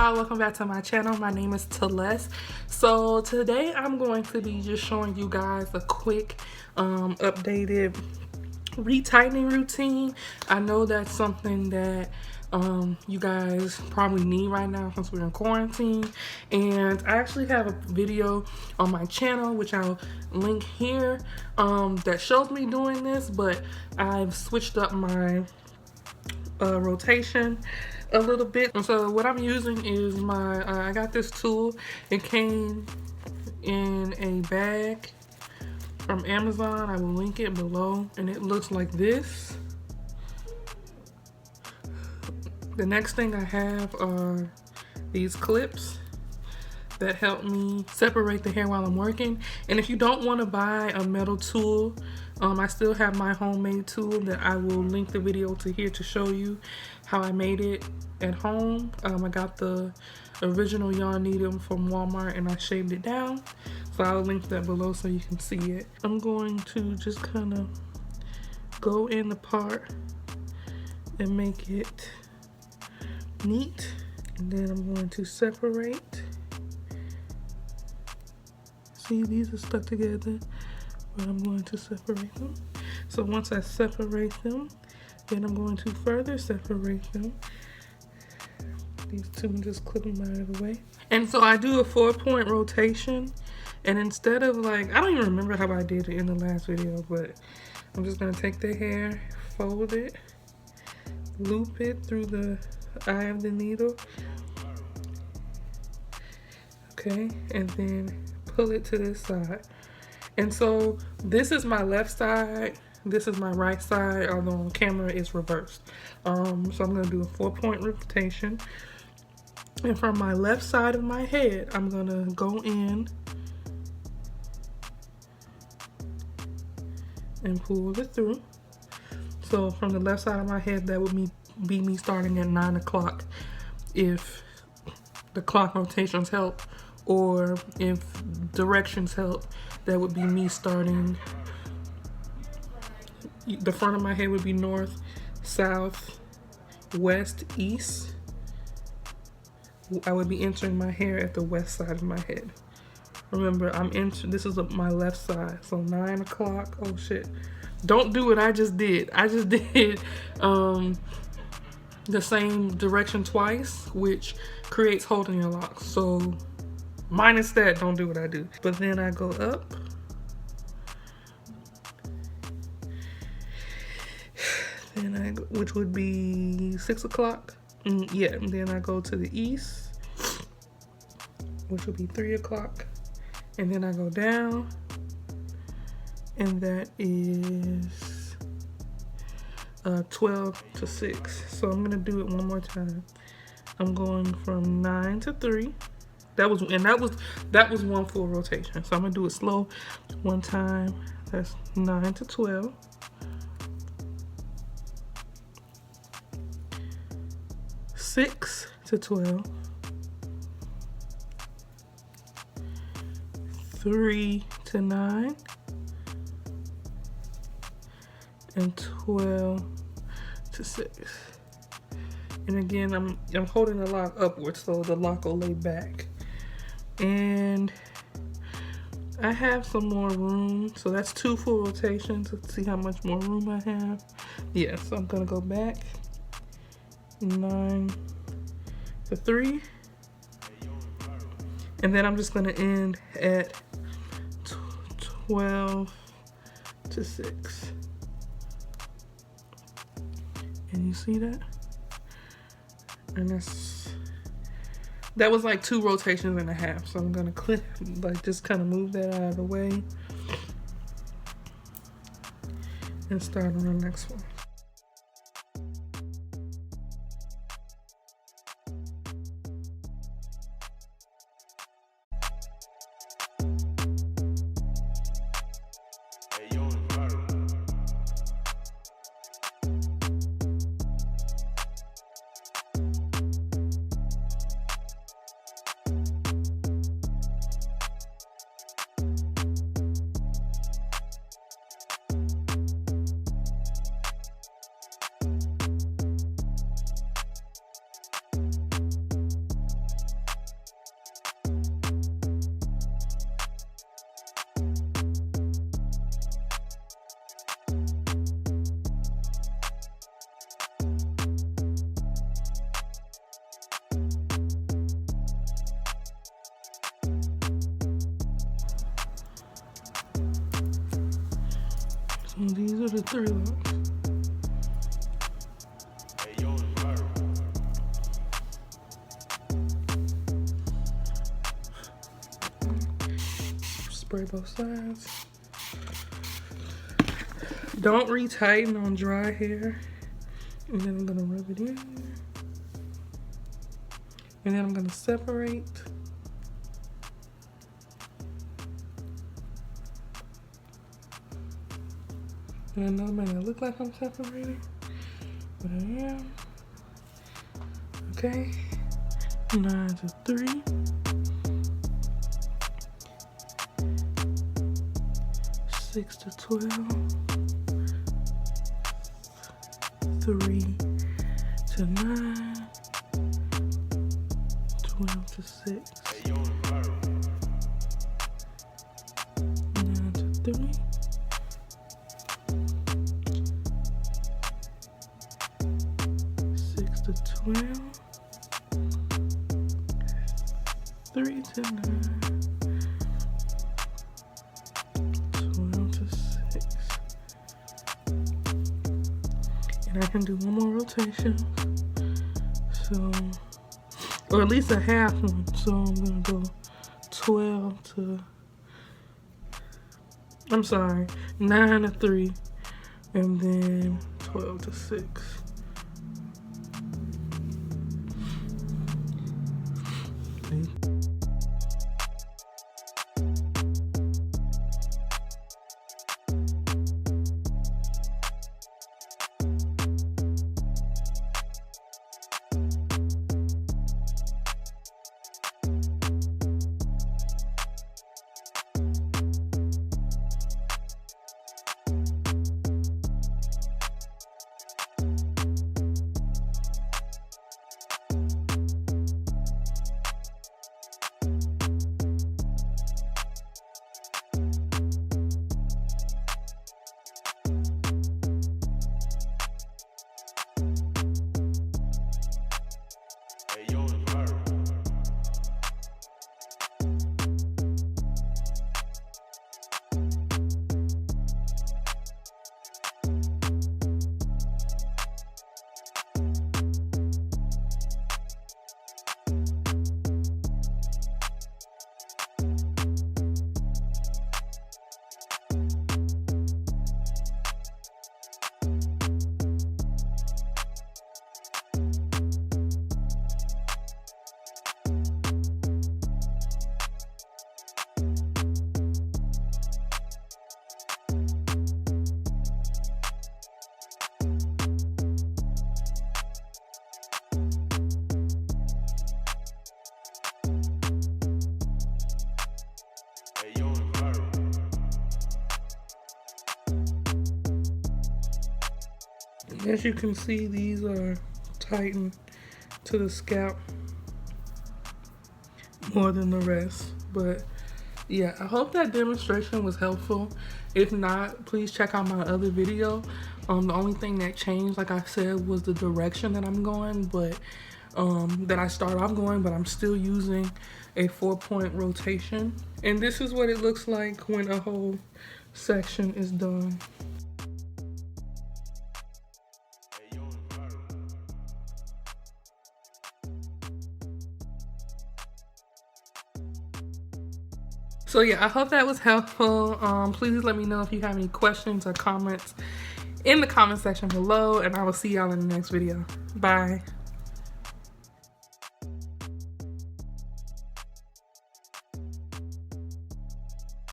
y'all, welcome back to my channel. My name is Celeste. So today I'm going to be just showing you guys a quick updated retightening routine. I know that's something that you guys probably need right now since we're in quarantine, and I actually have a video on my channel which I'll link here that shows me doing this, but I've switched up my rotation a little bit. And so what I'm using is my I got this tool. It came in a bag from Amazon. I will link it below, and it looks like this. The next thing I have are these clips that help me separate the hair while I'm working. And if you don't want to buy a metal tool, I still have my homemade tool that I will link the video to here to show you how I made it at home. I got the original yarn needle from Walmart and I shaved it down. So I'll link that below so you can see it. I'm going to just kind of go in the part and make it neat. And then I'm going to separate. See, these are stuck together, but I'm going to separate them. So once I separate them, then I'm going to further separate them. These two, just clip them out of the way. And so I do a 4-point rotation, and instead of like, I don't even remember how I did it in the last video, but I'm just gonna take the hair, fold it, loop it through the eye of the needle. Okay, and then pull it to this side. And so this is my left side, this is my right side, although on camera it's reversed. So I'm gonna do a 4-point rotation. And from my left side of my head, I'm gonna go in and pull it through. So from the left side of my head, that would be me starting at 9 o'clock if the clock rotations help, or if directions help, that would be me starting. The front of my head would be north, south, west, east. I would be entering my hair at the west side of my head. Remember, this is my left side, so 9 o'clock. Oh shit. Don't do what I just did. I just did the same direction twice, which creates holding your locks. So minus that, don't do what I do. But then I go up. Then I go, which would be 6 o'clock. Yeah, and then I go to the east, which would be 3 o'clock. And then I go down, and that is 12 to 6. So I'm gonna do it one more time. I'm going from 9 to 3. That was one full rotation. So I'm gonna do it slow one time. That's 9 to 12. 6 to 12. 3 to 9. And 12 to 6. And again, I'm holding the lock upwards so the lock will lay back. And I have some more room, so that's 2 full rotations. Let's see how much more room I have. Yeah, so I'm gonna go back 9 to 3, and then I'm just gonna end at 12 to 6. And you see that? And that was like 2 rotations and a half. So I'm gonna clip, like, just kind of move that out of the way and start on the next one. So these are the 3 locks. Spray both sides. Don't retighten on dry hair. And then I'm gonna rub it in. And then I'm gonna separate. And I know it may not look like I'm separating, but I am. Okay, 9 to 3. 6 to 12. 3 to 9. 12 to 6. 9 to 3. 6 to 12. 3 to 9. 12 to 6. And I can do one more rotation. So, or at least a half one. So I'm gonna go 12 to, I'm sorry, 9 to 3, and then 12 to 6. As you can see, these are tightened to the scalp more than the rest. But yeah, I hope that demonstration was helpful. If not, please check out my other video. The only thing that changed, like I said, was the direction that I'm going, but that I start off going, but I'm still using a 4-point rotation. And this is what it looks like when a whole section is done. So yeah, I hope that was helpful. Please let me know if you have any questions or comments in the comment section below, and I will see y'all in the next video. Bye.